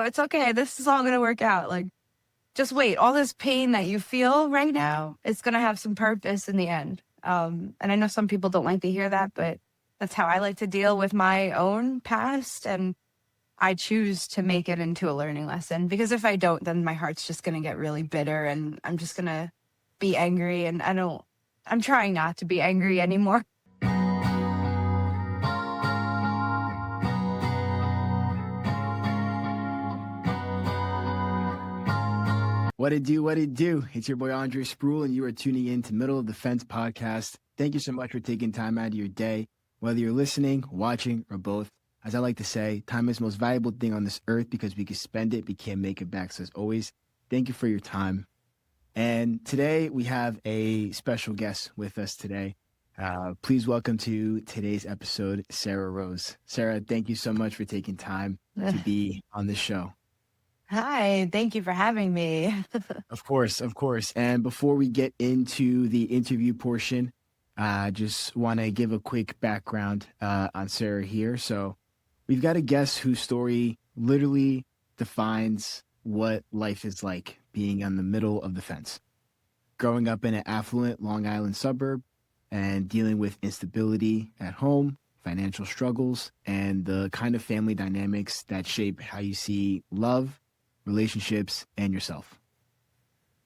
it's okay. This is all going to work out. Like, just wait. All this pain that you feel right now, it's going to have some purpose in the end. And I know some people don't like to hear that, but that's how I like to deal with my own past. And I choose to make it into a learning lesson, because if I don't, then my heart's just going to get really bitter and I'm just going to be angry. And I'm trying not to be angry anymore. What it do, what it do. It's your boy, Andre Spruell, and you are tuning in to Middle of the Fence podcast. Thank you so much for taking time out of your day, whether you're listening, watching, or both. As I like to say, time is the most valuable thing on this earth because we can spend it, we can't make it back. So as always, thank you for your time. And today we have a special guest with us today. Please welcome to today's episode, Sarah Rose. Sarah, thank you so much for taking time to be on this show. Hi, thank you for having me. Of course. And before we get into the interview portion, I just want to give a quick background on Sarah here. So we've got a guest whose story literally defines what life is like being on the middle of the fence. Growing up in an affluent Long Island suburb and dealing with instability at home, financial struggles, and the kind of family dynamics that shape how you see love, relationships, and yourself.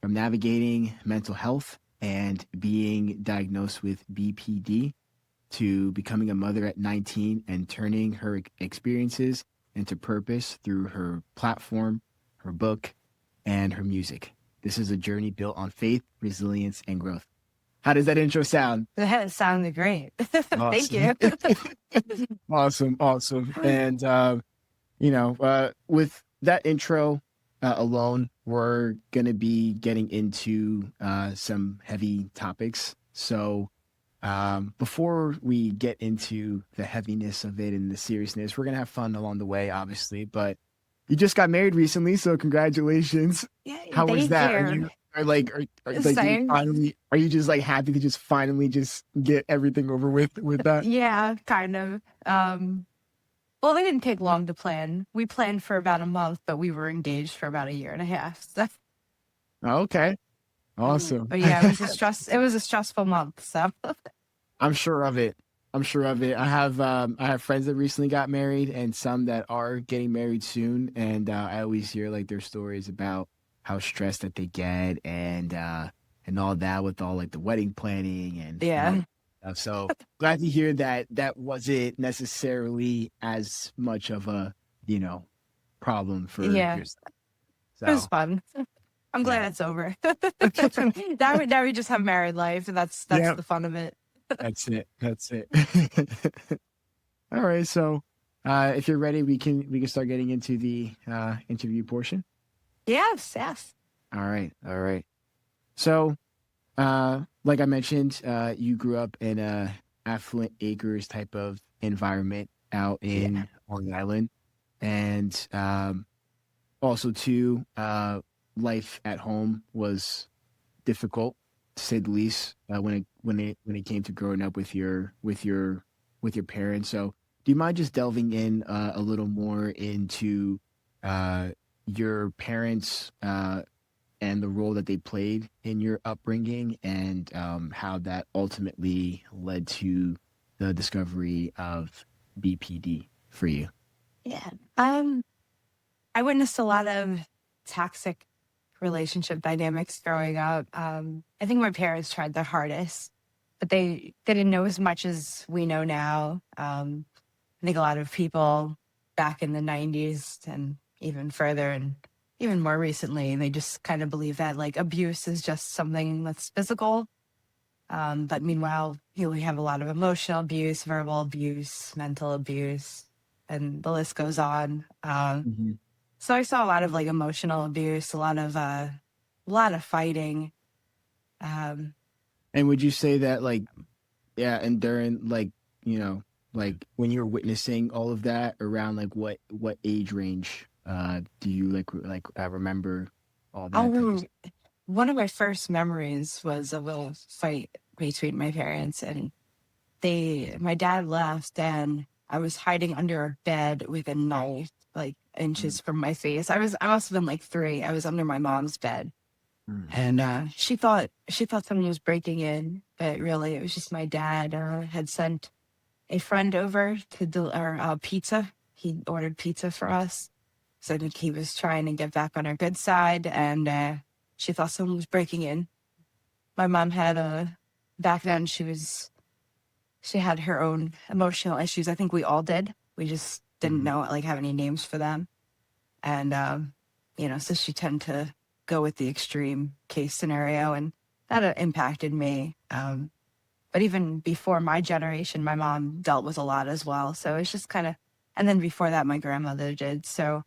From navigating mental health and being diagnosed with BPD to becoming a mother at 19 and turning her experiences into purpose through her platform, her book, and her music. This is a journey built on faith, resilience, and growth. How does that intro sound? That sounded great. Awesome. Thank you. Awesome. And, with that intro alone, we're going to be getting into some heavy topics. So before we get into the heaviness of it and the seriousness, we're going to have fun along the way, obviously. But you just got married recently, so congratulations. Yeah, How was that? Are you just like happy to just finally just get everything over with that? Yeah, kind of. Well, they didn't take long to plan. We planned for about a month, but we were engaged for about a year and a half. So. Okay. Awesome. But yeah, it was a stressful month. So I'm sure of it. I have friends that recently got married and some that are getting married soon. And I always hear like their stories about how stressed that they get and all that with all like the wedding planning and yeah. So glad to hear that wasn't necessarily as much of a, problem for yourself. So, it was fun. I'm glad it's over. now we just have married life, and that's the fun of it. That's it. All right. So if you're ready, we can start getting into the interview portion. Yes. All right. So like I mentioned, you grew up in a affluent acres type of environment out in Long Island, and also too, life at home was difficult, to say the least, when it came to growing up with your parents. So, do you mind just delving in a little more into your parents and the role that they played in your upbringing and how that ultimately led to the discovery of BPD for you? Yeah. I witnessed a lot of toxic relationship dynamics growing up. I think my parents tried their hardest, but they didn't know as much as we know now. I think a lot of people back in the 90s and even further and even more recently, they just kind of believe that like abuse is just something that's physical. But meanwhile, we have a lot of emotional abuse, verbal abuse, mental abuse, and the list goes on. So I saw a lot of like emotional abuse, a lot of fighting. And would you say that and during like when you're witnessing all of that around like what age range do you remember all that? One of my first memories was a little fight between my parents, and my dad left, and I was hiding under a bed with a knife, like inches from my face. I must have been like 3. I was under my mom's bed, Mm. and she thought someone was breaking in, but really it was just my dad had sent a friend over to deliver pizza. He ordered pizza for us, so I think he was trying to get back on our good side, and she thought someone was breaking in. My mom had back then she had her own emotional issues. I think we all did. We just didn't know like have any names for them, and so she tended to go with the extreme case scenario, and that impacted me. But even before my generation, my mom dealt with a lot as well. So it's just kind of, and then before that, my grandmother did. So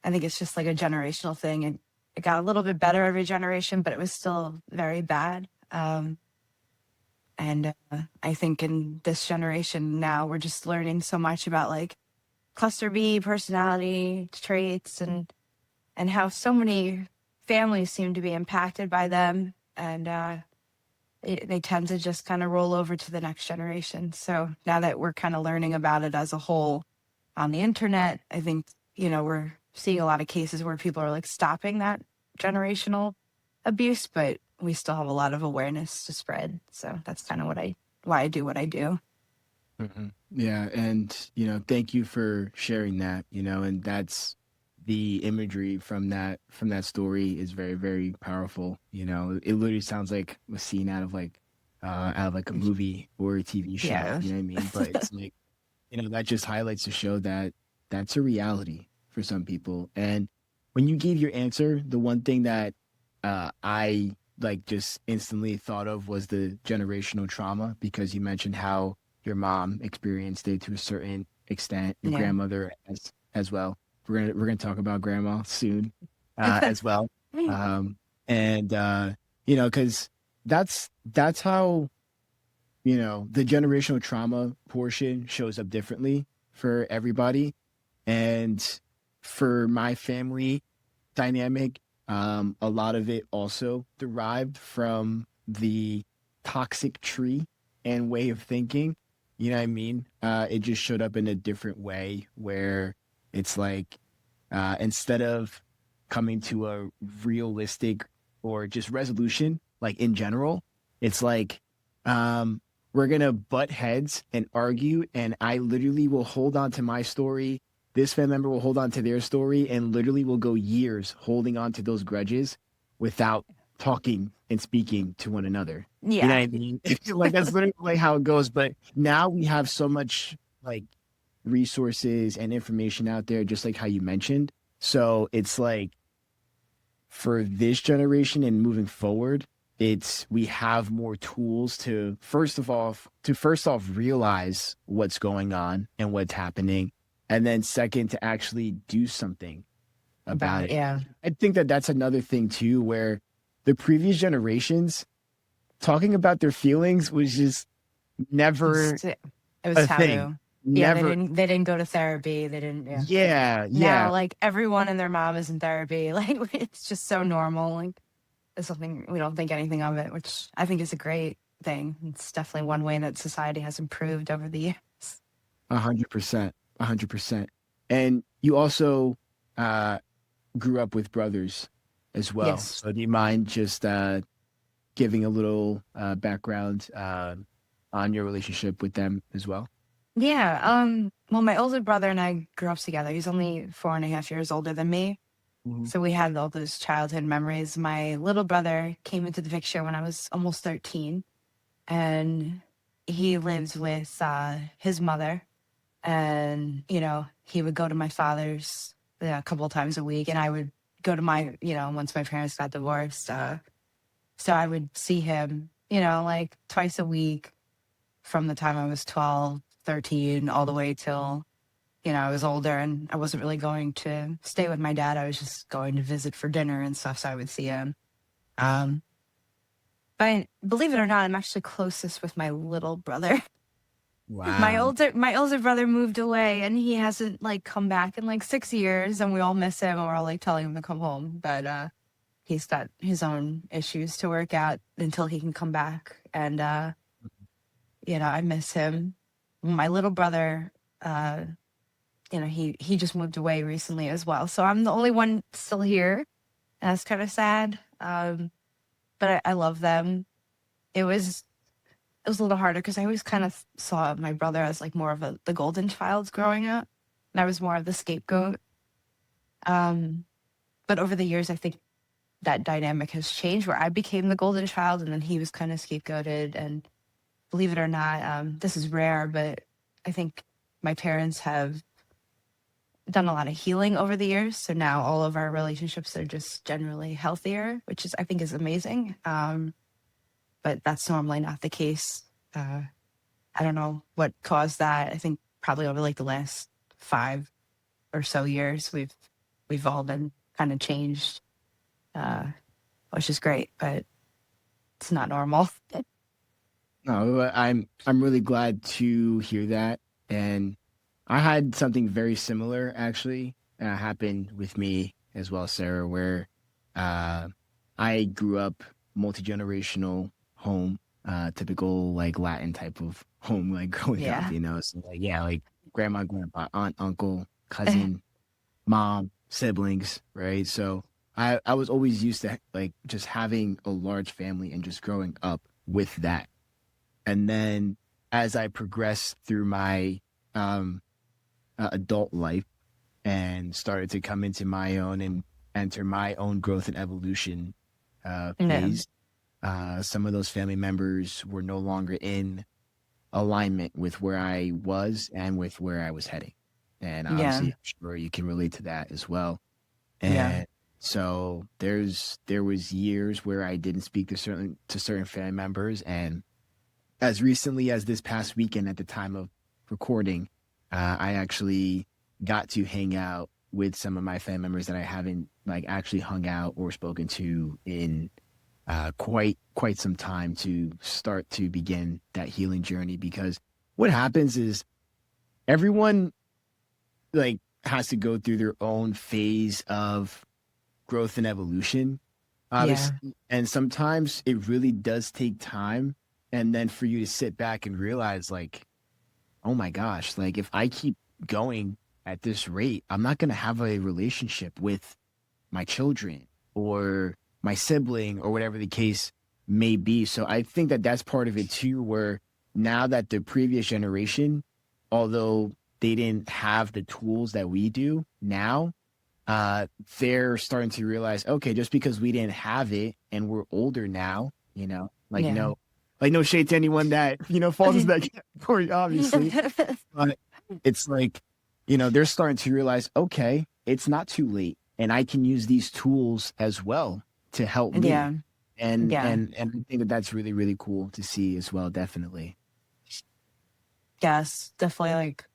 I think it's just like a generational thing, and it got a little bit better every generation, but it was still very bad. And I think in this generation now, we're just learning so much about like cluster B personality traits and how so many families seem to be impacted by them. And they tend to just kind of roll over to the next generation. So now that we're kind of learning about it as a whole on the internet, I think, we're seeing a lot of cases where people are like stopping that generational abuse, but we still have a lot of awareness to spread. So that's kind of why I do what I do. Mhm. Yeah, and thank you for sharing that. And that's the imagery from that story is very, very powerful. It literally sounds like a scene out of like a movie or a TV show. Yeah. You know what I mean? But it's like that just highlights to show that that's a reality for some people. And when you gave your answer, the one thing that I like just instantly thought of was the generational trauma, because you mentioned how your mom experienced it to a certain extent, your Yeah. grandmother as well. We're gonna talk about grandma soon as well, and because that's how the generational trauma portion shows up differently for everybody, and for my family dynamic, a lot of it also derived from the toxic tree and way of thinking. You know what I mean? It just showed up in a different way where it's like instead of coming to a realistic or just resolution, like in general, it's like we're gonna butt heads and argue, and I literally will hold on to my story. This family member will hold on to their story, and literally will go years holding on to those grudges without talking and speaking to one another. You know what Yeah. I mean? Like that's literally like how it goes. But now we have so much like resources and information out there, just like how you mentioned. So it's like for this generation and moving forward, we have more tools to first off realize what's going on and what's happening, and then second to actually do something about it. Yeah. I think that that's another thing too, where the previous generations talking about their feelings was just never It was a taboo. thing. Yeah, Never. they didn't go to therapy. They didn't. Yeah. Yeah. Now, like everyone and their mom is in therapy. Like it's just so normal. Like it's something we don't think anything of it, which I think is a great thing. It's definitely one way that society has improved over the years. 100%. 100%. And you also grew up with brothers as well. Yes. So do you mind just giving a little background on your relationship with them as well? Yeah. Well, my older brother and I grew up together. He's only 4.5 years older than me. So we had all those childhood memories. My little brother came into the picture when I was almost 13, and he lives with his mother. And, he would go to my father's a couple of times a week, and I would go to my, once my parents got divorced. So I would see him, like twice a week from the time I was 12, 13, all the way till I was older, and I wasn't really going to stay with my dad. I was just going to visit for dinner and stuff, so I would see him. But believe it or not, I'm actually closest with my little brother. Wow. My older brother moved away, and he hasn't like come back in like 6 years, and we all miss him, and we're all like telling him to come home. But he's got his own issues to work out until he can come back. And I miss him. My little brother he just moved away recently as well. So I'm the only one still here. That's kind of sad. But I love them. It was a little harder because I always kind of saw my brother as like more of the golden child growing up, and I was more of the scapegoat. Um, but over the years, I think that dynamic has changed where I became the golden child and then he was kind of scapegoated. And believe it or not, this is rare, but I think my parents have done a lot of healing over the years. So now all of our relationships are just generally healthier, which is, I think, is amazing. But that's normally not the case. I don't know what caused that. I think probably over like the last 5 or so years, we've all been kind of changed, which is great, but it's not normal. No, I'm really glad to hear that. And I had something very similar actually happen with me as well, Sarah, where I grew up multi-generational home, typical like Latin type of home, like growing up, Yeah. So like yeah, like grandma, grandpa, aunt, uncle, cousin, mom, siblings, right? So I was always used to like just having a large family and just growing up with that. And then as I progressed through my adult life and started to come into my own and enter my own growth and evolution Yeah. phase, some of those family members were no longer in alignment with where I was and with where I was heading. And Yeah. obviously, I'm sure you can relate to that as well. Yeah. And so there was years where I didn't speak to certain family members, and as recently as this past weekend, at the time of recording, I actually got to hang out with some of my family members that I haven't like actually hung out or spoken to in quite some time to start to begin that healing journey. Because what happens is everyone like has to go through their own phase of growth and evolution, Yeah. obviously, and sometimes it really does take time. And then for you to sit back and realize, like, oh my gosh, like if I keep going at this rate, I'm not going to have a relationship with my children or my sibling or whatever the case may be. So I think that that's part of it too, where now that the previous generation, although they didn't have the tools that we do now, they're starting to realize, okay, just because we didn't have it and we're older now, like Yeah. no shade to anyone that, falls into that category, obviously. But it's like, they're starting to realize, okay, it's not too late. And I can use these tools as well to help me. Yeah. And Yeah. and and I think that that's really, really cool to see as well, definitely. Yes, definitely. Like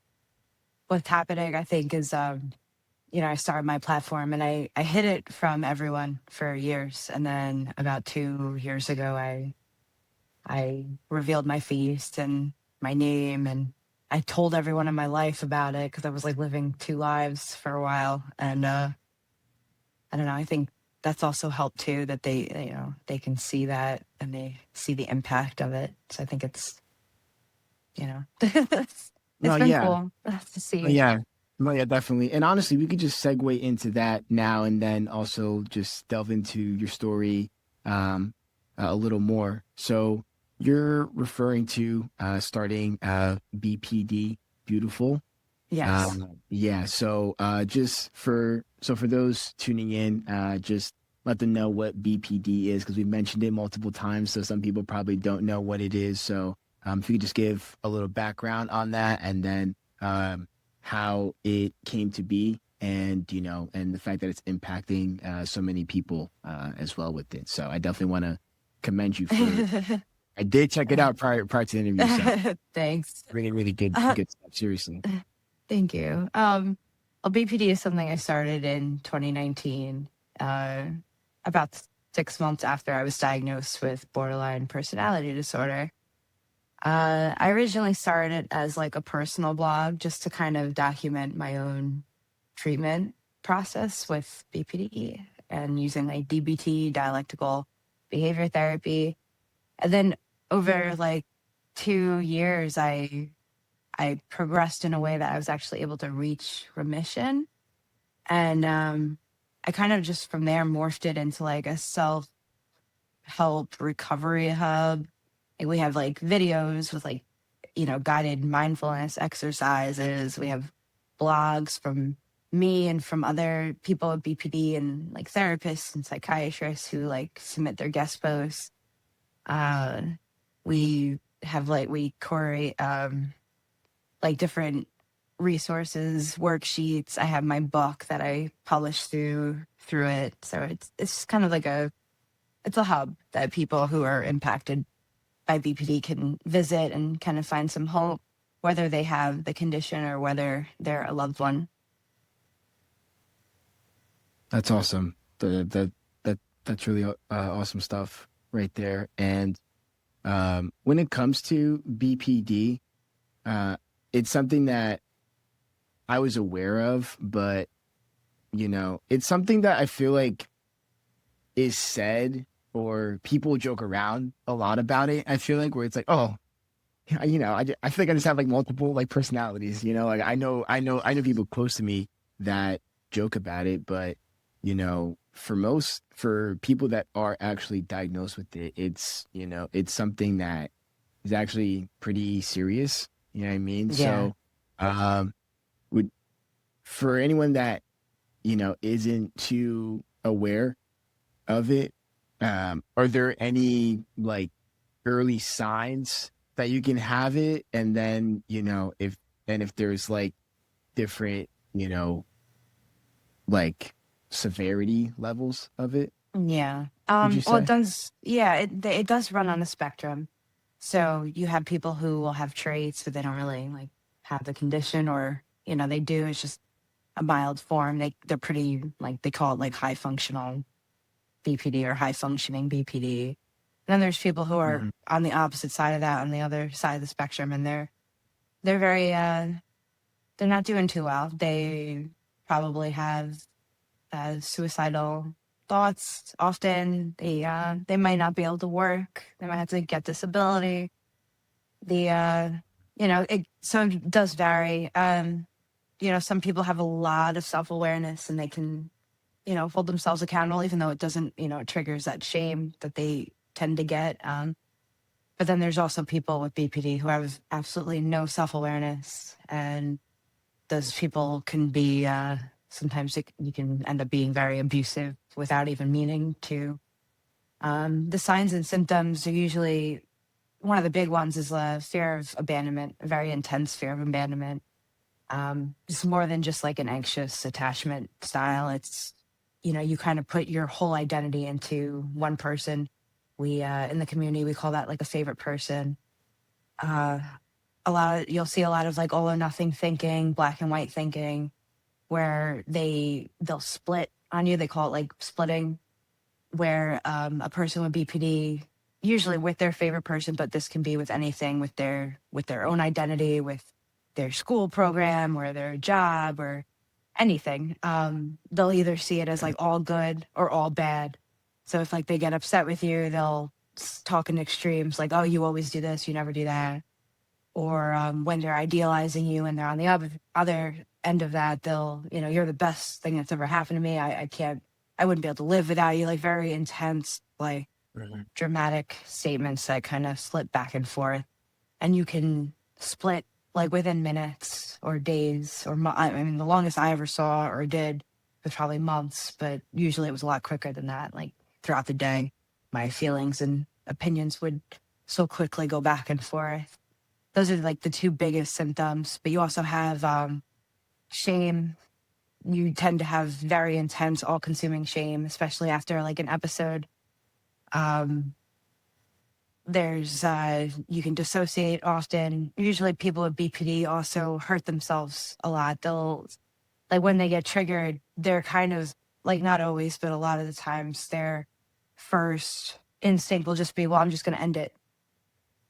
what's happening, I think, is I started my platform and I hid it from everyone for years, and then about 2 years ago, I revealed my face and my name, and I told everyone in my life about it because I was like living 2 lives for a while, and I don't know. I think that's also helped too, that they can see that and they see the impact of it. So I think it's No, been yeah. cool to Oh, see. yeah. No, yeah, definitely. And honestly, we could just segue into that now and then also just delve into your story a little more. So you're referring to starting BPD Beautiful. Yes. Yeah. So for those tuning in, just let them know what BPD is because we mentioned it multiple times. So some people probably don't know what it is. So if you could just give a little background on that, and then how it came to be, and and the fact that it's impacting so many people as well with it. So I definitely want to commend you for. I did check it out prior to the interview, so Thanks. really, really good stuff. Seriously. Thank you. Well, BPD is something I started in 2019, uh, about 6 months after I was diagnosed with borderline personality disorder. I originally started it as like a personal blog just to kind of document my own treatment process with BPD and using like DBT, dialectical behavior therapy. And then over like 2 years, I I progressed in a way that I was actually able to reach remission. And I kind of just from there morphed it into like a self help recovery hub. Like we have like videos with like, guided mindfulness exercises. We have blogs from me and from other people with BPD and like therapists and psychiatrists who like submit their guest posts. Uh, we have like, we curate like different resources, worksheets. I have my book that I publish through it. So it's kind of like it's a hub that people who are impacted by BPD can visit and kind of find some hope, whether they have the condition or whether they're a loved one. That's awesome. That's really awesome stuff right there. And when it comes to BPD, it's something that I was aware of, but it's something that I feel like is said or people joke around a lot about it. I feel like where it's like, oh, I feel like I just have like multiple like personalities. Like I know people close to me that joke about it, but for people that are actually diagnosed with it, it's something that is actually pretty serious. You know what I mean? Yeah. So, would for anyone that isn't too aware of it, are there any like early signs that you can have it, and then if there's like different like severity levels of it, Yeah. would you Well, it say? does. Yeah, it does run on a spectrum. So you have people who will have traits, but they don't really like have the condition, or they do. It's just a mild form. They're pretty like they call it like high functional BPD or high functioning BPD. And then there's people who are Hmm. on the opposite side of that, on the other side of the spectrum, and they're very they're not doing too well. They probably have suicidal thoughts. Often they might not be able to work. They might have to get disability. The it does vary. Some people have a lot of self awareness and they can hold themselves accountable, even though it doesn't it triggers that shame that they tend to get. But then there's also people with BPD who have absolutely no self awareness, and those people can be sometimes you can end up being very abusive without even meaning to. The signs and symptoms are usually one of the big ones is a fear of abandonment, a very intense fear of abandonment. It's more than just like an anxious attachment style. It's you kind of put your whole identity into one person. We in the community we call that like a favorite person. Uh, you'll see a lot of like all or nothing thinking, black and white thinking, where they'll split on you. They call it like splitting, where a person with BPD, usually with their favorite person, but this can be with anything, with their own identity, with their school program or their job or anything. They'll either see it as like all good or all bad. So if like they get upset with you, they'll talk in extremes, like, oh, you always do this, you never do that. Or when they're idealizing you and they're on the other end of that, they'll, you're the best thing that's ever happened to me. I wouldn't be able to live without you. Like very intense, like Mhm. dramatic statements that kind of slip back and forth. And you can split like within minutes or days or I mean, the longest I ever saw or did was probably months, but usually it was a lot quicker than that. Like throughout the day, my feelings and opinions would so quickly go back and forth. Those are like the two biggest symptoms, but you also have shame. You tend to have very intense, all consuming shame, especially after like an episode. Um, there's you can dissociate often. Usually people with BPD also hurt themselves a lot. They'll like when they get triggered, they're kind of like not always, but a lot of the times their first instinct will just be, well, I'm just gonna end it.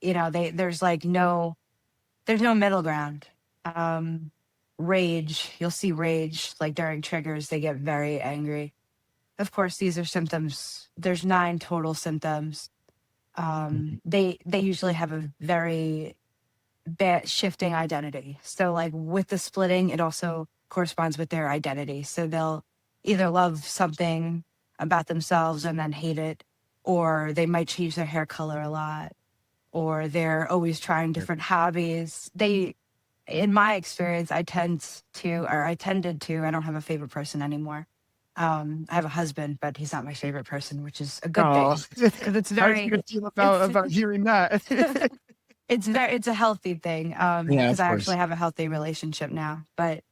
There's like there's no middle ground. Um Rage, you'll see rage like during triggers, they get very angry. Of course, these are symptoms. There's 9 total symptoms. Mhm. They usually have a very shifting identity. So like with the splitting, it also corresponds with their identity. So they'll either love something about themselves and then hate it, or they might change their hair color a lot, or they're always trying different hobbies. In my experience, I tended to, I don't have a favorite person anymore. I have a husband, but he's not my favorite person, which is a good Oh, thing because it's how do very, you feel about hearing that? it's a healthy thing. Yeah, Because of I course. actually have a healthy relationship now. But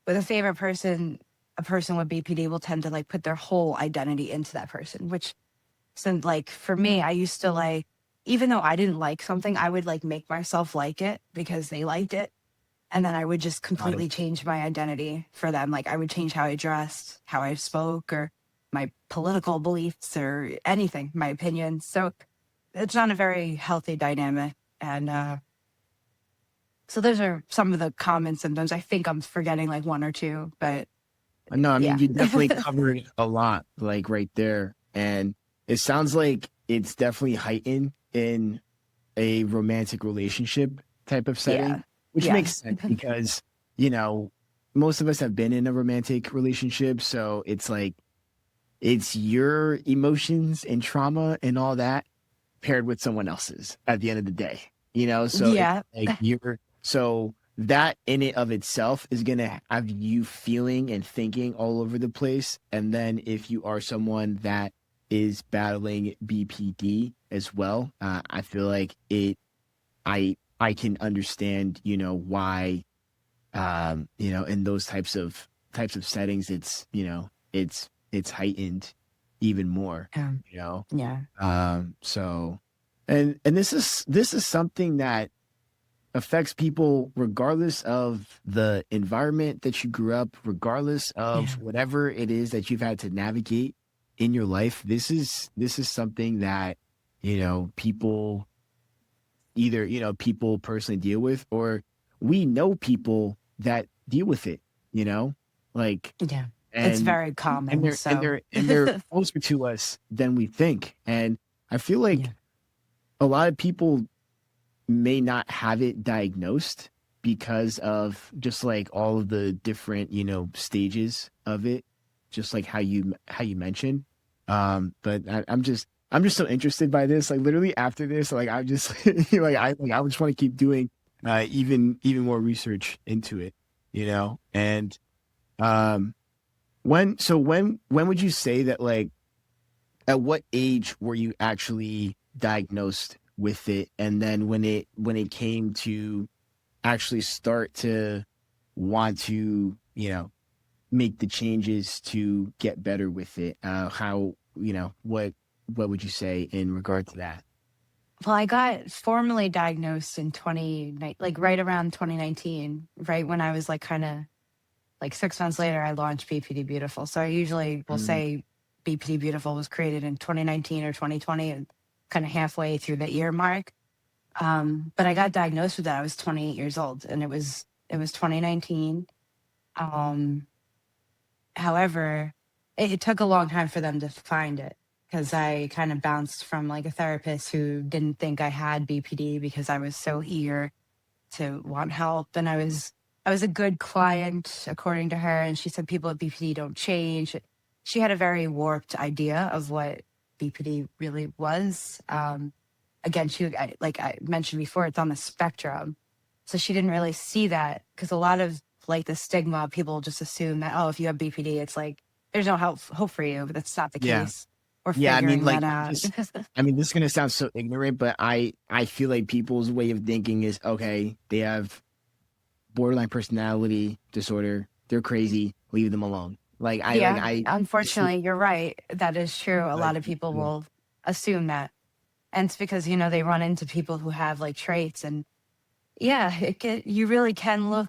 with a favorite person, a person with BPD will tend to like put their whole identity into that person, which, so like for me, I used to like, even though I didn't like something, I would like make myself like it because they liked it. And then I would just Got it. completely change my identity for them. Like I would change how I dressed, how I spoke, or my political beliefs or anything, my opinions. So it's not a very healthy dynamic. And so those are some of the common symptoms. I think I'm forgetting like one or two, but No, I mean, yeah. you definitely covered a lot, like right there. And it sounds like it's definitely heightened in a romantic relationship type of setting, Yeah. which makes Yes. sense because, you know, most of us have been in a romantic relationship. So it's like, it's your emotions and trauma and all that paired with someone else's at the end of the day, So it's Yeah. like so that in it of itself is going to have you feeling and thinking all over the place. And then if you are someone that is battling BPD as well, I feel like I can understand, why, in those types of settings, it's heightened even more, Um, you know? yeah. So, and this is something that affects people regardless of the environment that you grew up, regardless of Yeah. whatever it is that you've had to navigate in your life. This is something that, people either, people personally deal with, or we know people that deal with it, you know, like, Yeah. It's and very and common. they're and So they're and they're closer to us than we think. And I feel like yeah. a lot of people may not have it diagnosed because of just like all of the different, stages of it, just like how you mentioned. But I'm just so interested by this. Like literally after this, like I'm just I just want to keep doing even more research into it, and um when would you say that, like, at what age were you actually diagnosed with it? And then when it came to actually start to want to, make the changes to get better with it, how, what would you say in regard to that? Well, I got formally diagnosed in like right around 2019, right when I was like kind of like 6 months later, I launched BPD Beautiful. So I usually will Mm, say BPD Beautiful was created in 2019 or 2020 and kind of halfway through the year mark. But I got diagnosed with that. I was 28 years old and it was 2019. Um, However, it took a long time for them to find it because I kind of bounced from like a therapist who didn't think I had BPD because I was so eager to want help. And I was a good client according to her. And she said people with BPD don't change. She had a very warped idea of what BPD really was. Again, like I mentioned before, it's on the spectrum. So she didn't really see that because a lot of like the stigma, people just assume that, oh, if you have BPD, it's like there's no hope for you. But that's not the yeah. case. We're Yeah, I mean, figuring like, that out. this is gonna sound so ignorant, but I feel like people's way of thinking is, okay, they have borderline personality disorder, they're crazy, leave them alone. Yeah, I see, unfortunately, you're right. That is true. A like, lot of people yeah, will assume that. And it's because, they run into people who have like traits and yeah, you really can look,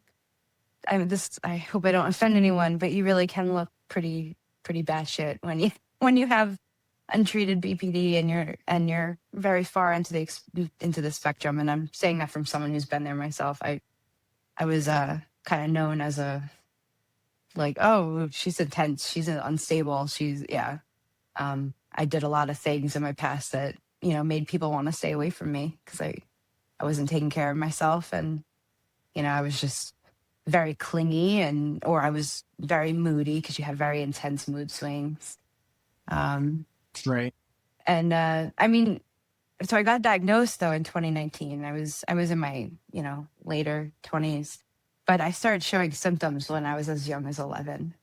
I hope I don't offend anyone, but you really can look pretty batshit when you when you have untreated BPD and you're very far into into the spectrum. And I'm saying that from someone who's been there myself. I was kind of known as a like, oh, she's intense, she's unstable, she's yeah. I did a lot of things in my past that made people want to stay away from me because I I wasn't taking care of myself. And, I was just very clingy or I was very moody because you have very intense mood swings. Right. And so I got diagnosed though in 2019. I was in my, later 20s, but I started showing symptoms when I was as young as 11.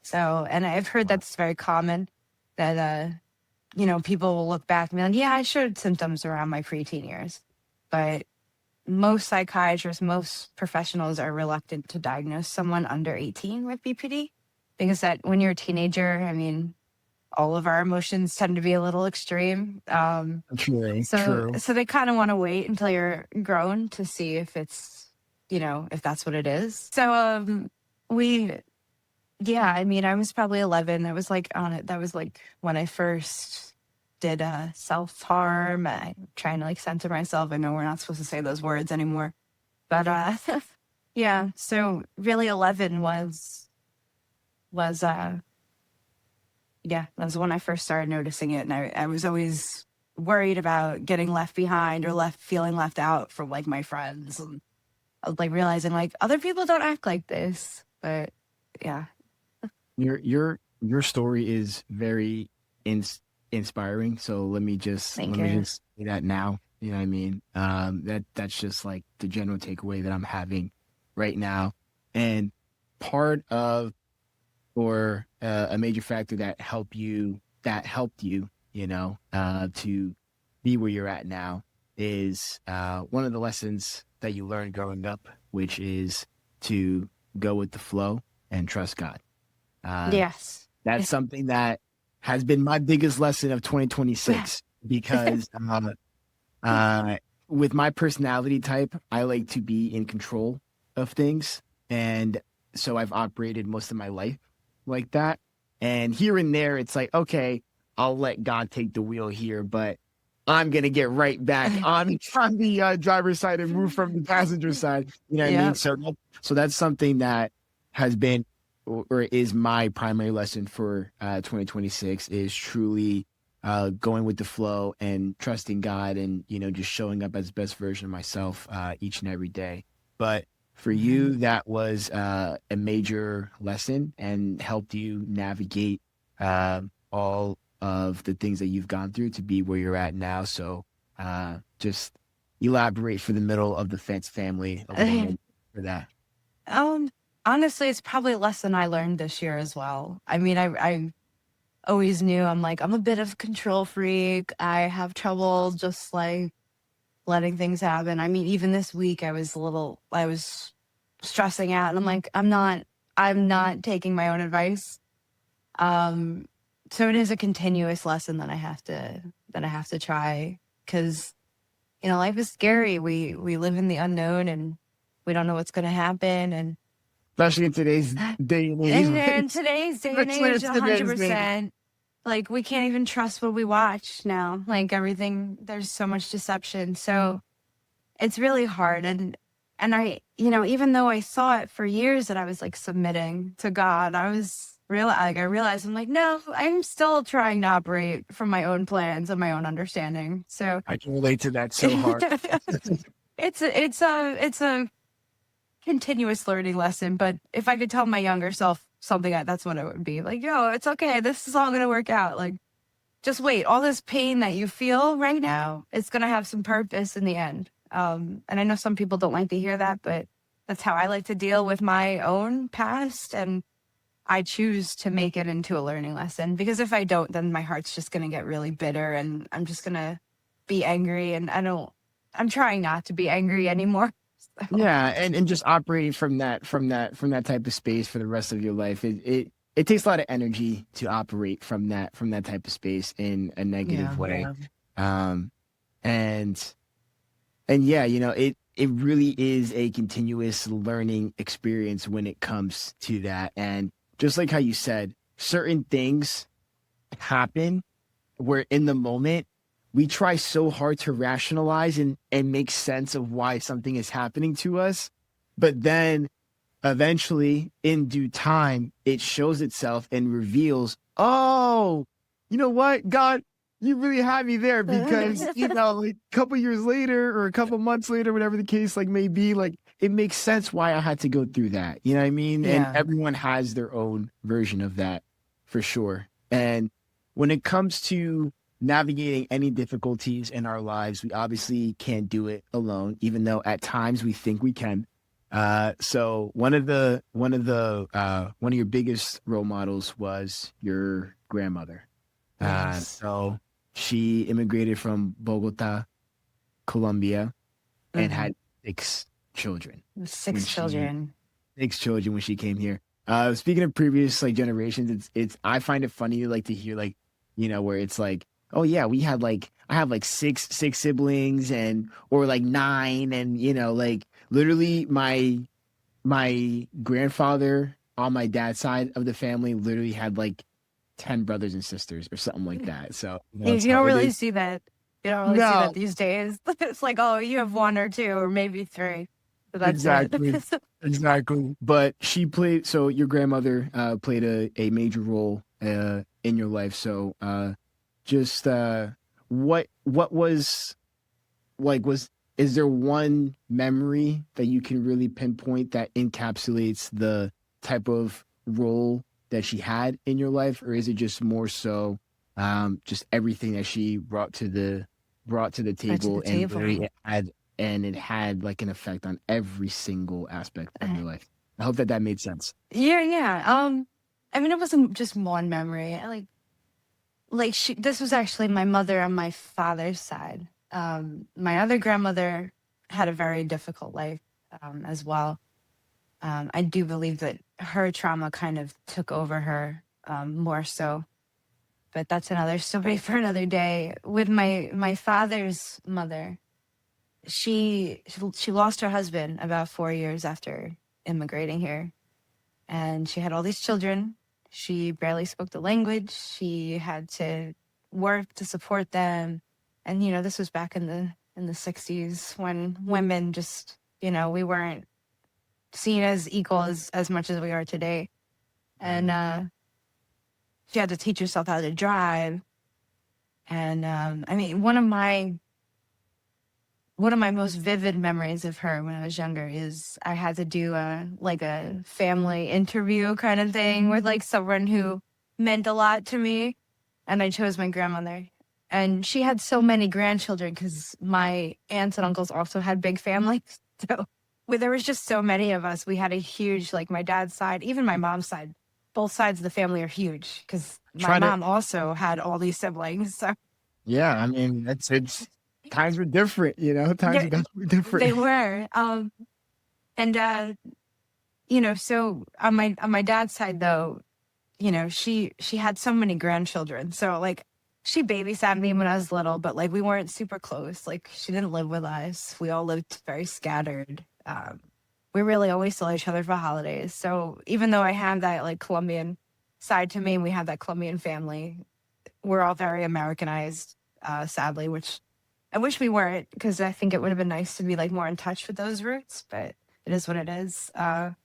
So, and I've heard that's very common that, people will look back and be like, yeah, I showed symptoms around my preteen years. But most psychiatrists, most professionals are reluctant to diagnose someone under 18 with BPD because that when you're a teenager, all of our emotions tend to be a little extreme. True. So they kind of want to wait until you're grown to see if it's, if that's what it is. So I was probably 11. I was like on it. That was like when I first did self-harm. I'm trying to like censor myself. I know we're not supposed to say those words anymore. But yeah, so really 11 was that was when I first started noticing it. And I was always worried about getting left behind or feeling left out from like my friends. And I was like realizing like other people don't act like this. But yeah. Your story is very inspiring. So let me just say that now. You know what I mean? That's just like the general takeaway that I'm having right now. And part of or a major factor that helped you, to be where you're at now is one of the lessons that you learned growing up, which is to go with the flow and trust God. Yes. That's something that has been my biggest lesson of 2026 because with my personality type, I like to be in control of things. And so I've operated most of my life like that. And here and there, it's like, okay, I'll let God take the wheel here, but I'm going to get right back on the driver's side and move from the passenger side. You know what I mean? So that's something that has been or is my primary lesson for 2026 is truly going with the flow and trusting God and, just showing up as the best version of myself each and every day. But for you, that was a major lesson and helped you navigate all of the things that you've gone through to be where you're at now. So just elaborate for the middle of the fence family a little bit for that. Honestly, it's probably a lesson I learned this year as well. I always knew I'm a bit of a control freak. I have trouble just like letting things happen. Even this week I was stressing out and I'm like, I'm not taking my own advice. So it is a continuous lesson that I have to try because, life is scary. We live in the unknown and we don't know what's going to happen. And especially in today's day and age. In today's day and age, 100%. Like, we can't even trust what we watch now. Like, everything, there's so much deception. So it's really hard. And I, even though I saw it for years that I was, like, submitting to God, I realized, I'm like, no, I'm still trying to operate from my own plans and my own understanding. So I can relate to that so hard. It's a continuous learning lesson, but if I could tell my younger self something, that's what it would be. Like, yo, it's okay. This is all going to work out. Like, just wait. All this pain that you feel right now, it's going to have some purpose in the end. And I know some people don't like to hear that, but that's how I like to deal with my own past. And I choose to make it into a learning lesson because if I don't, then my heart's just going to get really bitter and I'm just going to be angry. And I'm trying not to be angry anymore. Yeah, and just operating from that type of space for the rest of your life, it takes a lot of energy to operate from that type of space in a negative way. Yeah. And yeah, it really is a continuous learning experience when it comes to that. And just like how you said, certain things happen where in the moment we try so hard to rationalize and make sense of why something is happening to us. But then eventually, in due time, it shows itself and reveals, oh, you know what, God, you really had me there because, like a couple years later or a couple months later, whatever the case like may be, like it makes sense why I had to go through that. You know what I mean? And Yeah. everyone has their own version of that for sure. And when it comes to navigating any difficulties in our lives, we obviously can't do it alone, even though at times we think we can. So one of your biggest role models was your grandmother. Yes. So she immigrated from Bogota, Colombia, and Hmm. had six children when Six she children. when she came here. Speaking of previous like generations, it's I find it funny like to hear like, where it's like, oh yeah, we had like I have like six siblings and or like nine and like literally my grandfather on my dad's side of the family literally had like 10 brothers and sisters or something like that. So, You so don't it really is see that. You don't really see that no, these days. It's like, oh, you have one or two or maybe three. So that's it. exactly. Exactly. But she played, so your grandmother played a major role in your life. So just what was like was is there one memory that you can really pinpoint that encapsulates the type of role that she had in your life, or is it just more so just everything that she brought to the Right to the table and literally table. it had like an effect on every single aspect of your life? I hope that that made sense. Yeah, yeah. I mean, it wasn't just one memory. This was actually my mother on my father's side. My other grandmother had a very difficult life as well. I do believe that her trauma kind of took over her more so, but that's another story for another day. With my father's mother, she lost her husband about 4 years after immigrating here, and she had all these children. She barely spoke the language. She had to work to support them, and this was back in the 60s when women just we weren't seen as equal as much as we are today. And she had to teach herself how to drive. And I mean, one of my most vivid memories of her when I was younger is I had to do a family interview kind of thing with like someone who meant a lot to me, and I chose my grandmother. And she had so many grandchildren because my aunts and uncles also had big families. So there was just so many of us. We had a huge, like my dad's side, even my mom's side. Both sides of the family are huge because my Trying to mom also had all these siblings. So Yeah, I mean, it's times were different, times were they definitely they different. were. And so on my dad's side though, she had so many grandchildren. So like she babysat me when I was little, but like we weren't super close. Like she didn't live with us. We all lived very scattered. We really always saw each other for holidays. So even though I had that like Colombian side to me, and we had that Colombian family, we're all very Americanized, sadly, which I wish we weren't because I think it would have been nice to be like more in touch with those roots, but it is what it is. But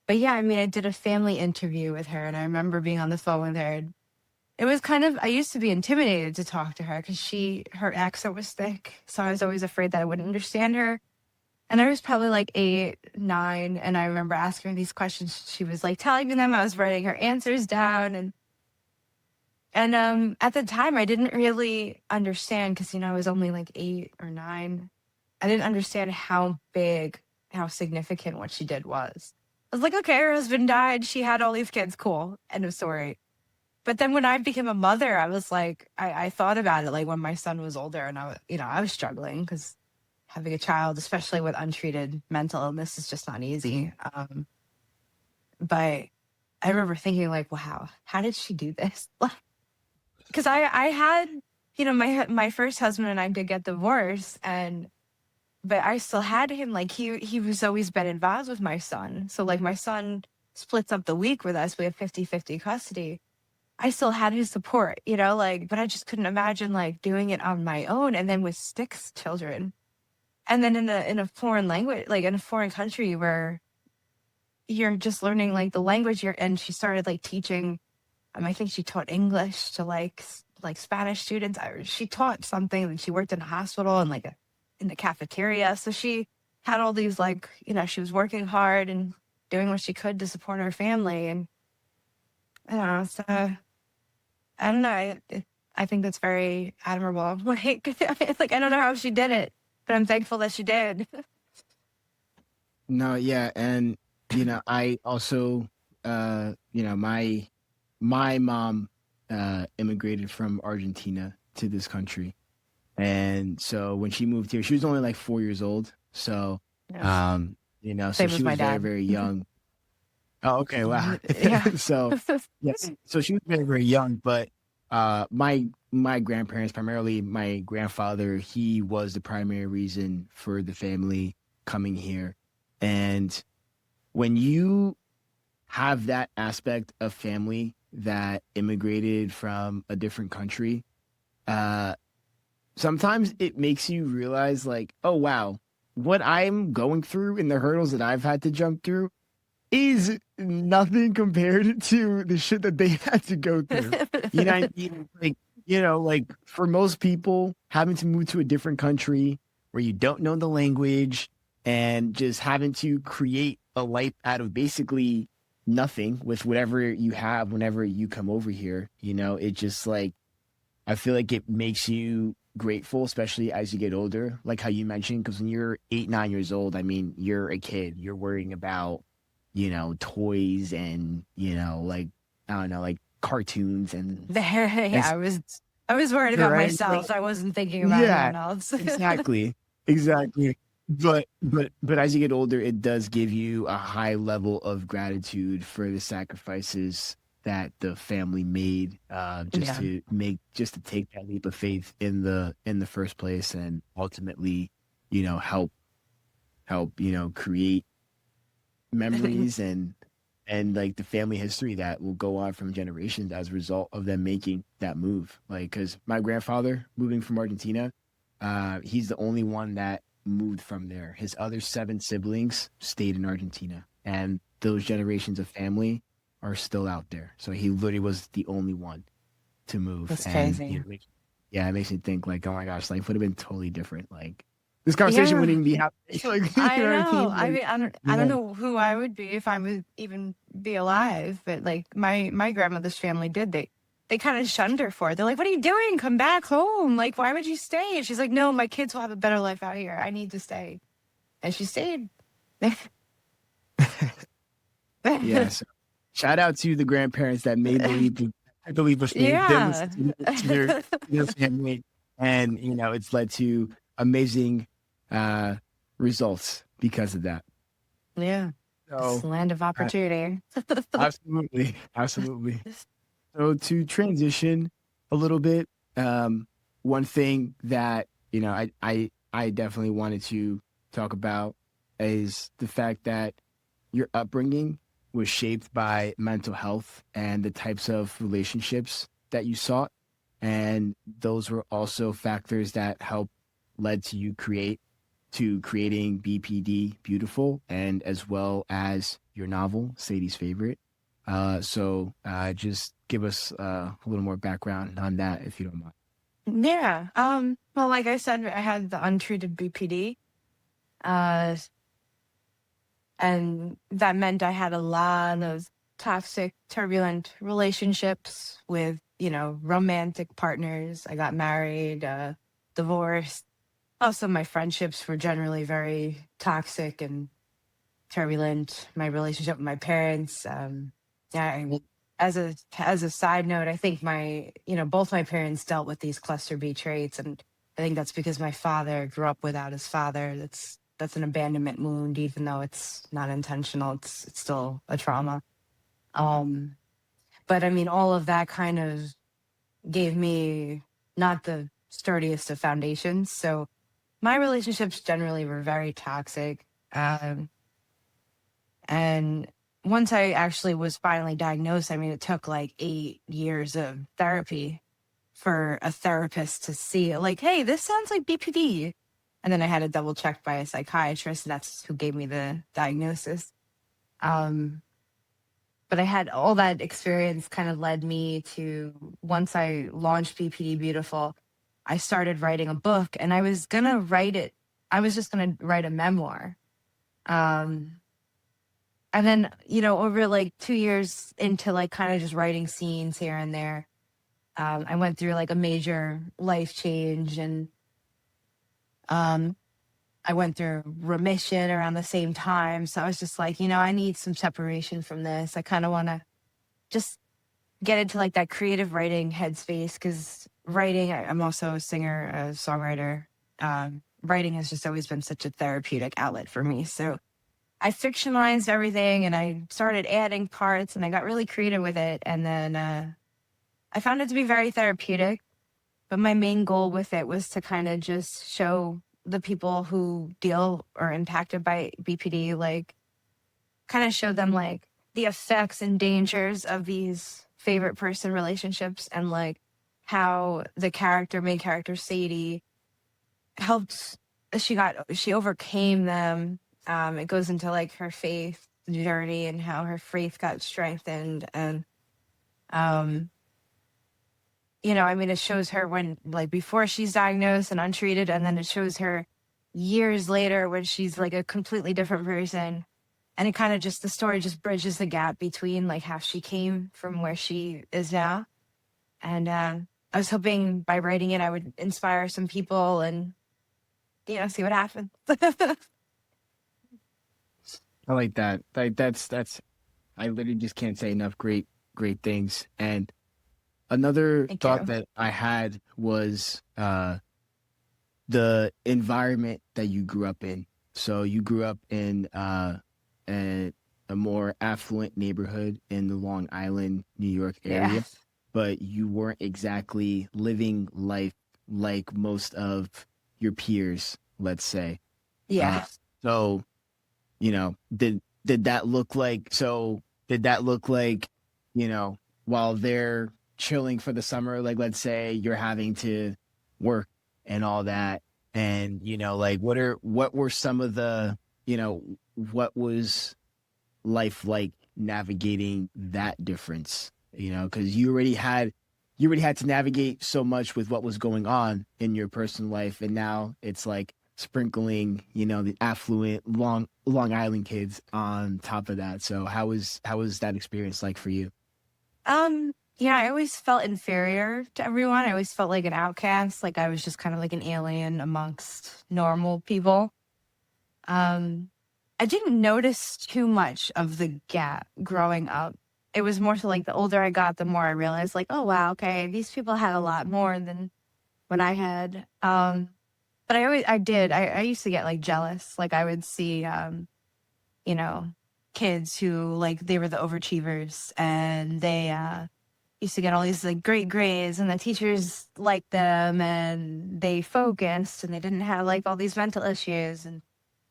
yeah, I mean, I did a family interview with her, and I remember being on the phone with her. And it was kind of, I used to be intimidated to talk to her because her accent was thick. So I was always afraid that I wouldn't understand her. And I was probably like 8, 9. And I remember asking her these questions. She was like telling me them. I was writing her answers down. And at the time, I didn't really understand because, I was only like 8 or 9. I didn't understand how significant what she did was. I was like, okay, her husband died. She had all these kids. Cool. End of story. But then when I became a mother, I was like, I thought about it like when my son was older and I was struggling because having a child, especially with untreated mental illness, is just not easy. But I remember thinking like, wow, how did she do this? Because I had, my first husband and I did get divorced, but I still had him. Like he was always been involved with my son. So like my son splits up the week with us. We have 50-50 custody. I still had his support, but I just couldn't imagine like doing it on my own and then with 6 children. And then in a foreign language, like in a foreign country where you're just learning like the language and she started like teaching. I think she taught English to like like Spanish students. She taught something, and she worked in a hospital and like in the cafeteria. So she had all these like, she was working hard and doing what she could to support her family. And I don't know. So I don't know. I think that's very admirable. Like I don't know how she did it, but I'm thankful that she did. No, yeah, and I also, my mom immigrated from Argentina to this country, and so when she moved here, she was only like 4 years old. So, Yes. so Same she as my was very, dad. very young. Oh, okay, wow. Yeah. So, yes, so she was very, very young, but my grandparents, primarily my grandfather, he was the primary reason for the family coming here. And when you have that aspect of family that immigrated from a different country, uh, sometimes it makes you realize, like, oh, wow, what I'm going through and the hurdles that I've had to jump through is nothing compared to the shit that they had to go through. You know what I mean? Like, like for most people, having to move to a different country where you don't know the language and just having to create a life out of basically nothing with whatever you have whenever you come over here, it just like, I feel like it makes you grateful, especially as you get older, like how you mentioned, because when you're 8, 9 years old, I mean, you're a kid, you're worrying about, toys and, like, I don't know, like cartoons and Yeah, I was worried about right? myself. I wasn't thinking about Yeah, anyone else. exactly. Exactly. But as you get older, it does give you a high level of gratitude for the sacrifices that the family made, Yeah. just to take that leap of faith in the first place, and ultimately, help, create memories and like the family history that will go on from generations as a result of them making that move. Like, because my grandfather moving from Argentina, he's the only one that moved from there. His other 7 siblings stayed in Argentina, and those generations of family are still out there. So he literally was the only one to move. That's And crazy. yeah, it makes me think like, oh my gosh, life would have been totally different. Like this conversation Yeah, wouldn't even be happening. Like, you I know what I know. mean? I Like, mean, I don't yeah. know who I would be if I would even be alive, but like my grandmother's family did. They kind of shunned her for it. They're like, "What are you doing? Come back home! Like, why would you stay?" And she's like, "No, my kids will have a better life out here. I need to stay." And she stayed. Yeah. So shout out to the grandparents that made the leap of faith, Yeah. to their family, and it's led to amazing uh, results because of that. Yeah. It's So the land of opportunity. absolutely, absolutely. So to transition a little bit, one thing that I definitely wanted to talk about is the fact that your upbringing was shaped by mental health and the types of relationships that you sought, and those were also factors that helped led to creating BPD Beautiful, and as well as your novel Sadie's Favorite. So just give us a little more background on that, if you don't mind. Yeah. Well, like I said, I had the untreated BPD. Uh, and that meant I had a lot of toxic, turbulent relationships with, romantic partners. I got married, divorced. Also, my friendships were generally very toxic and turbulent. My relationship with my parents. Yeah, as a side note, I think both my parents dealt with these cluster B traits, and I think that's because my father grew up without his father. That's an abandonment wound, even though it's not intentional. It's still a trauma. Um, but I mean, all of that kind of gave me not the sturdiest of foundations. So my relationships generally were very toxic. And once I actually was finally diagnosed, I mean, it took like 8 years of therapy for a therapist to see, like, hey, this sounds like BPD. And then I had it double checked by a psychiatrist, and that's who gave me the diagnosis. Um, But I had all that experience kind of led me to, once I launched BPD Beautiful, I started writing a book, and I was going to write it. I was just going to write a memoir. And then, over like 2 years into like kind of just writing scenes here and there, I went through like a major life change, and I went through remission around the same time. So I was just like, I need some separation from this. I kind of want to just get into like that creative writing headspace, because I'm also a singer, a songwriter. Writing has just always been such a therapeutic outlet for me. So I fictionalized everything, and I started adding parts, and I got really creative with it. And then I found it to be very therapeutic. But my main goal with it was to kind of just show the people who deal or impacted by BPD, like kind of show them like the effects and dangers of these favorite person relationships, and like how the main character Sadie helped, she overcame them. It goes into like her faith journey and how her faith got strengthened. And it shows her when, like, before she's diagnosed and untreated, and then it shows her years later when she's like a completely different person. And it kind of the story just bridges the gap between like how she came from where she is now. And I was hoping by writing it, I would inspire some people and, see what happens. I like that. Like that's I literally just can't say enough great things. And another Thank thought you. that I had was the environment that you grew up in. So you grew up in a more affluent neighborhood in the Long Island, New York area, Yeah. but you weren't exactly living life like most of your peers, let's say. Yeah. So, did that look like, while they're chilling for the summer, like let's say you're having to work and all that, and like what were some of the, what was life like navigating that difference, because you already had to navigate so much with what was going on in your personal life, and now it's like sprinkling, the affluent Long Island kids on top of that. So how was that experience like for you? Yeah, I always felt inferior to everyone. I always felt like an outcast, like I was just kind of like an alien amongst normal people. I didn't notice too much of the gap growing up. It was more so like the older I got, the more I realized like, oh wow, okay, these people had a lot more than what I had. But I used to get like jealous. Like I would see you know, kids who like they were the overachievers, and they used to get all these like great grades, and the teachers liked them, and they focused, and they didn't have like all these mental issues, and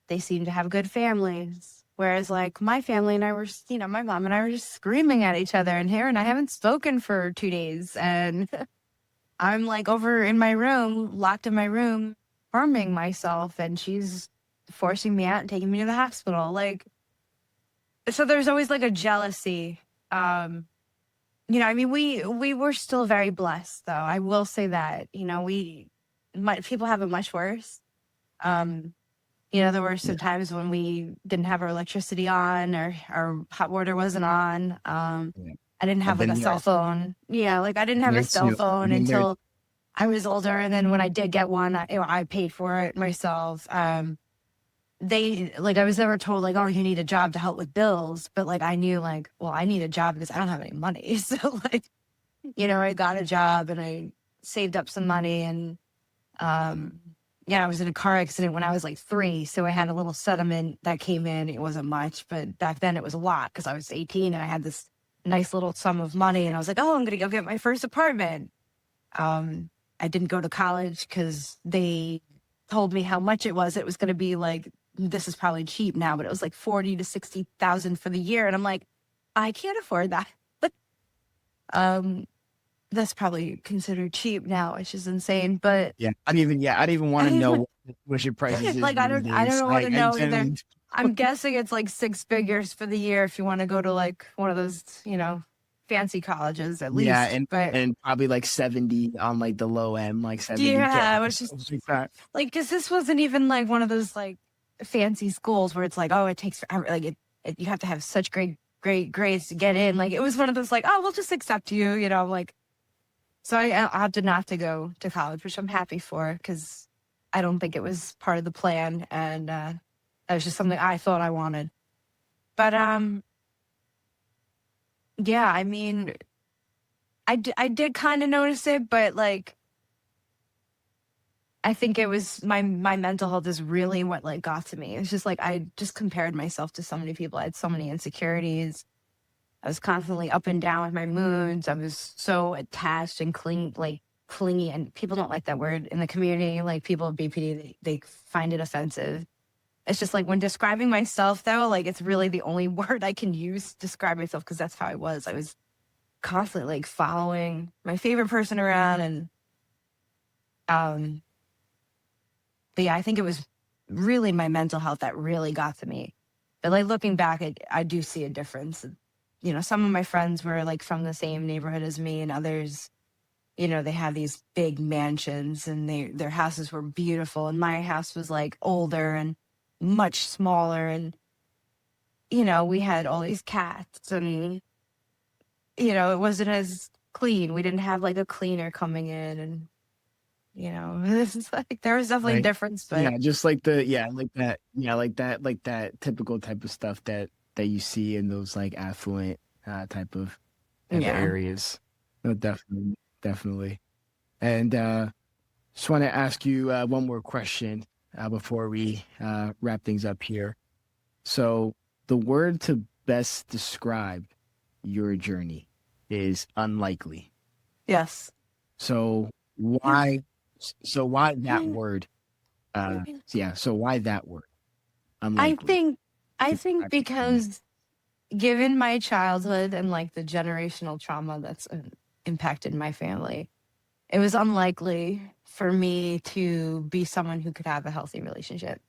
they seemed to have good families. Whereas like my family and I were, my mom and I were just screaming at each other in here, and I haven't spoken for 2 days, and I'm like over in my room, locked in my room, harming myself, and she's forcing me out and taking me to the hospital. Like, so there's always like a jealousy. We were still very blessed, though. I will say that, people have it much worse. There were some times when we didn't have our electricity on, or our hot water wasn't on. Yeah. I didn't have I've like been a there. cell phone. Yeah, like I didn't Been have a there cell too. I've phone been there. until I was older. And then when I did get one, I paid for it myself. I was never told like, oh, you need a job to help with bills. But like, I knew like, well, I need a job because I don't have any money. So like, I got a job and I saved up some money, and I was in a car accident when I was like 3. So I had a little settlement that came in. It wasn't much, but back then it was a lot because I was 18 and I had this nice little sum of money, and I was like, oh, I'm going to go get my first apartment. I didn't go to college because they told me how much it was. It was going to be like, this is probably cheap now, but it was like 40 to 60,000 for the year. And I'm like, I can't afford that. That's probably considered cheap now, which is insane. But Yeah, I didn't even want to know what your prices is like, these I days. don't want to know either. I'm guessing it's like 6 figures for the year if you want to go to like one of those, fancy colleges at Yeah, least. But and probably like 70 on like the low end, like 70K. yeah, it was just Something like that. like, because this wasn't even like one of those like fancy schools where it's like, oh, it takes forever. Like you have to have such great grades to get in. Like it was one of those like, oh, we'll just accept you, like. So I opted not to go to college, which I'm happy for because I don't think it was part of the plan, and that was just something I thought I wanted. But yeah, I mean, I did kind of notice it, but like I think it was my mental health is really what like got to me. It's just like I just compared myself to so many people. I had so many insecurities. I was constantly up and down with my moods. I was so attached and clingy, and people don't like that word in the community. Like people with BPD, they find it offensive. It's just like when describing myself though, like it's really the only word I can use to describe myself because that's how I was. I was constantly like following my favorite person around, and but yeah, I think it was really my mental health that really got to me. But like looking back, I do see a difference. Some of my friends were like from the same neighborhood as me, and others, they had these big mansions and their houses were beautiful. And my house was like older and much smaller. And, we had all these cats and, it wasn't as clean. We didn't have like a cleaner coming in, and, this is like, there was definitely a Right. difference, but Yeah, just like that typical type of stuff that you see in those like affluent type of yeah. areas. No, definitely. And just want to ask you one more question before we wrap things up here. So the word to best describe your journey is unlikely. Yes. So why why that word? So why that word? I Unlikely. think, To describe your journey. because given my childhood and like the generational trauma that's impacted my family, it was unlikely for me to be someone who could have a healthy relationship.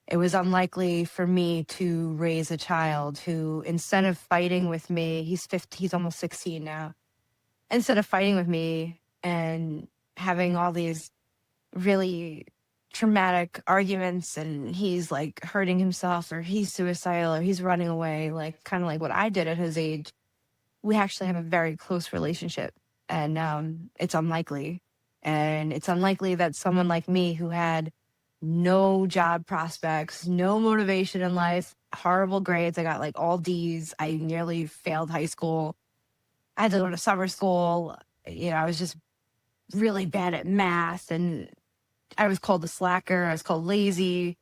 It was unlikely for me to raise a child who, instead of fighting with me, he's 50, he's almost 16 now. Instead of fighting with me and having all these really traumatic arguments, and he's like hurting himself or he's suicidal or he's running away, like kind of like what I did at his age, we actually have a very close relationship. And it's unlikely. And it's unlikely that someone like me who had no job prospects, no motivation in life, horrible grades. I got like all D's. I nearly failed high school. I had to go to summer school. I was just really bad at math, and I was called a slacker. I was called lazy.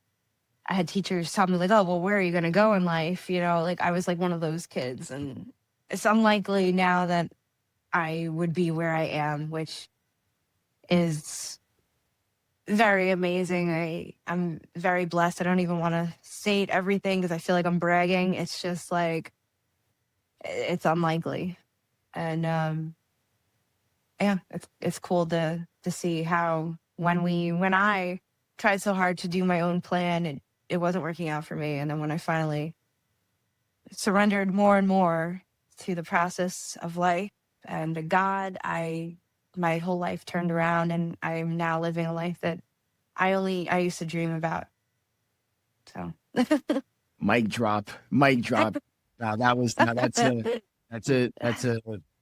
I had teachers tell me like, oh, well, where are you going to go in life? Like I was like one of those kids. And it's unlikely now that I would be where I am, which is very amazing. I'm very blessed. I don't even want to state everything because I feel like I'm bragging. It's just like, it's unlikely. And yeah, it's cool to see how when I tried so hard to do my own plan, it wasn't working out for me. And then when I finally surrendered more and more to the process of life and to God, my whole life turned around, and I'm now living a life that I used to dream about. So Mic drop. Now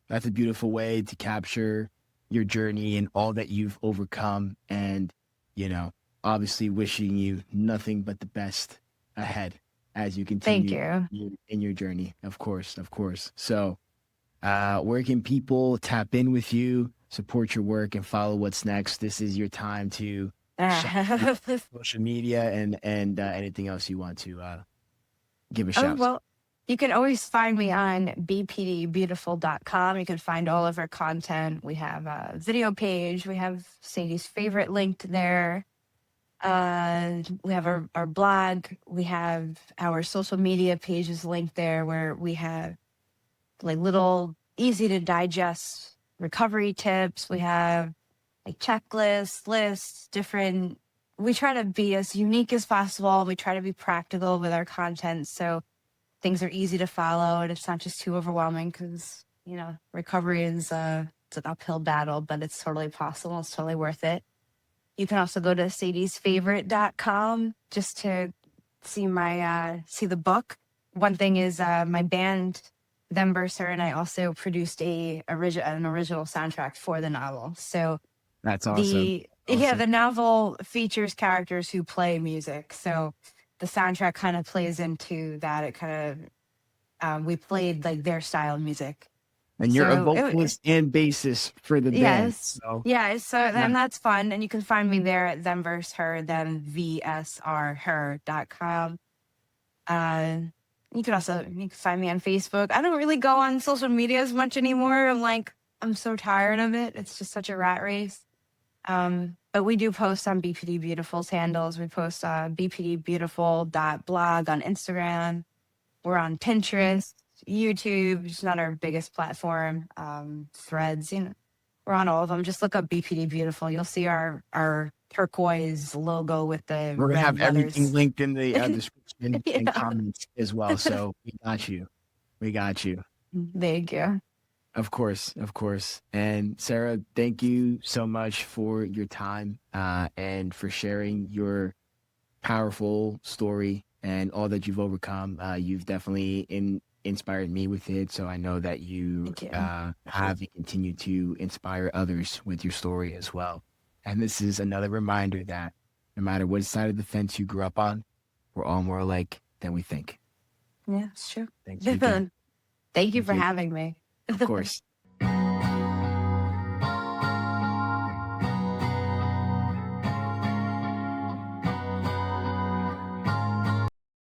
that's a beautiful way to capture your journey and all that you've overcome, and obviously wishing you nothing but the best ahead as you thank continue you. in your journey. Of course. So where can people tap in with you, support your work, and follow what's next? This is your time to shout social media and anything else you want to give a Oh, shout. well, you can always find me on bpdbeautiful.com. You can find all of our content. We have a video page. We have Sadie's favorite linked there. We have our blog. We have our social media pages linked there, where we have like little easy to digest recovery tips. We have like checklists, lists, different we try to be as unique as possible. We try to be practical with our content, so things are easy to follow and it's not just too overwhelming, because, you know, recovery is it's an uphill battle, but it's totally possible. It's totally worth it. You can also go to sadiesfavorite.com just to see my see the book. One thing is my band, Them Versus Her, and I also produced an original soundtrack for the novel. So That's awesome. the novel features characters who play music. So the soundtrack kind of plays into that. It kind of we played like their style of music. And you're a So vocalist and bassist for the band. yes. So Yeah. So then that's fun. And you can find me there at Them Versus Her, then VSRher.com. You can find me on Facebook. I don't really go on social media as much anymore. I'm so tired of it. It's just such a rat race. But we do post on BPD Beautiful's handles. We post bpdbeautiful.blog on Instagram. We're on Pinterest, YouTube, which is not our biggest platform. Threads, you know, we're on all of them. Just look up BPD Beautiful. You'll see our turquoise logo with the we're gonna red have letters. everything linked in the description Yeah. and comments as well. So we got you. We got you. Thank you. Of course, of course. And Sarah, thank you so much for your time and for sharing your powerful story and all that you've overcome. You've definitely inspired me with it. So I know that you have and continue to inspire others with your story as well. And this is another reminder that no matter what side of the fence you grew up on, we're all more alike than we think. Yeah, it's true. Thank you again. Thank you for having me. Of course.